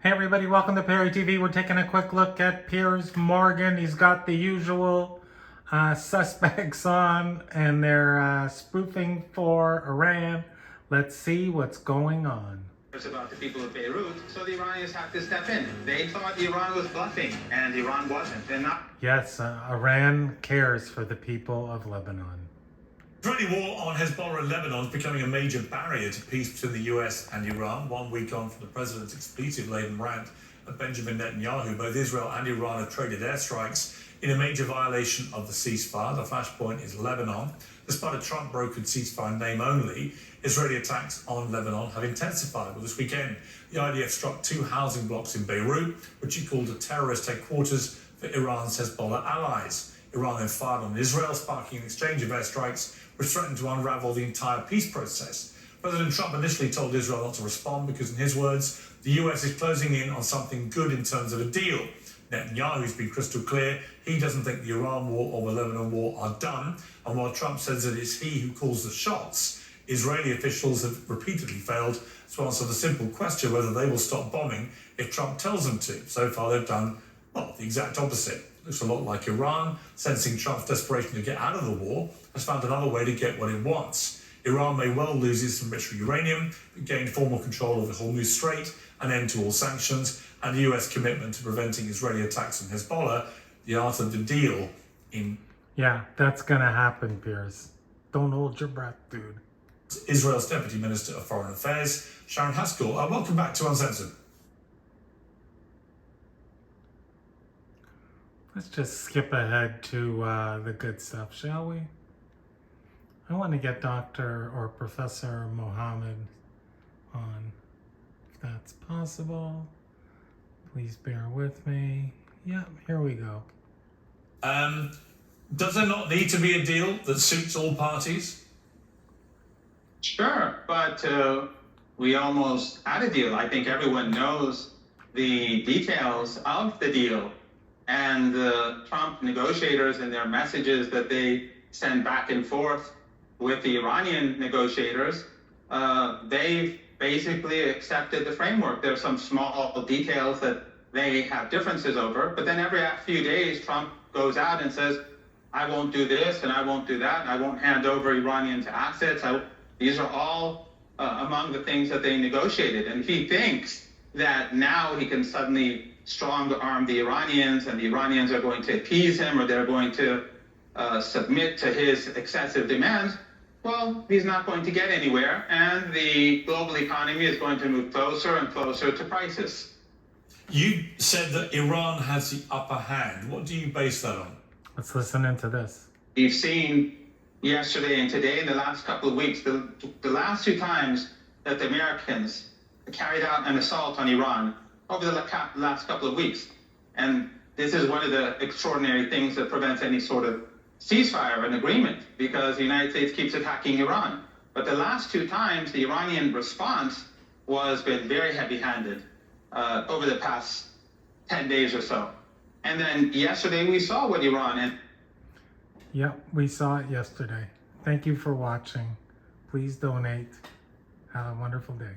Hey everybody, welcome to Perry TV. We're taking a quick look at Piers Morgan. He's got the usual suspects on, and they're spoofing for Iran. Let's see what's going on. It's about the people of Beirut, so the Iranians have to step in. They thought Iran was bluffing, and Iran wasn't. They're not. Yes, Iran cares for the people of Lebanon. Israeli war on Hezbollah in Lebanon is becoming a major barrier to peace between the US and Iran. 1 week on from the president's expletive-laden rant at Benjamin Netanyahu, both Israel and Iran have traded airstrikes in a major violation of the ceasefire. The flashpoint is Lebanon. Despite a Trump-brokered ceasefire name only, Israeli attacks on Lebanon have intensified. Well, this weekend, the IDF struck 2 housing blocks in Beirut, which it called a terrorist headquarters for Iran's Hezbollah allies. Iran then fired on Israel, sparking an exchange of airstrikes which threatened to unravel the entire peace process. President Trump initially told Israel not to respond because, in his words, the US is closing in on something good in terms of a deal. Netanyahu's been crystal clear. He doesn't think the Iran war or the Lebanon war are done. And while Trump says that it's he who calls the shots, Israeli officials have repeatedly failed to answer the simple question whether they will stop bombing if Trump tells them to. So far, they've done, well, the exact opposite. Looks a lot like Iran, sensing Trump's desperation to get out of the war, has found another way to get what it wants. Iran may well lose its enriched uranium, but gain formal control of the Hormuz Strait, an end to all sanctions, and the US commitment to preventing Israeli attacks on Hezbollah, the art of the deal in... Yeah, that's gonna happen, Piers. Don't hold your breath, dude. Israel's Deputy Minister of Foreign Affairs, Sharon Haskell. Welcome back to Uncensored. Let's just skip ahead to the good stuff, shall we? I want to get Dr. or Professor Mohammad on, if that's possible. Please bear with me. Yeah, here we go. Does there not need to be a deal that suits all parties? Sure, but we almost had a deal. I think everyone knows the details of the deal. And the Trump negotiators and their messages that they send back and forth with the Iranian negotiators, they've basically accepted the framework. There are some small details that they have differences over, but then every few days, Trump goes out and says, I won't do this and I won't do that, and I won't hand over Iranian assets. These are all among the things that they negotiated. And he thinks that now he can suddenly strong-arm the Iranians, and the Iranians are going to appease him, or they're going to submit to his excessive demands. Well, he's not going to get anywhere, and the global economy is going to move closer and closer to crisis. You said that Iran has the upper hand. What do you base that on? Let's listen into this. We've seen yesterday and today, in the last couple of weeks, the last 2 times that the Americans carried out an assault on Iran over the last couple of weeks. And this is one of the extraordinary things that prevents any sort of ceasefire, an agreement, because the United States keeps attacking Iran. But the last 2 times, the Iranian response was been very heavy-handed over the past 10 days or so. And then yesterday we saw what Iran and... Yep, we saw it yesterday. Thank you for watching. Please donate. Have a wonderful day.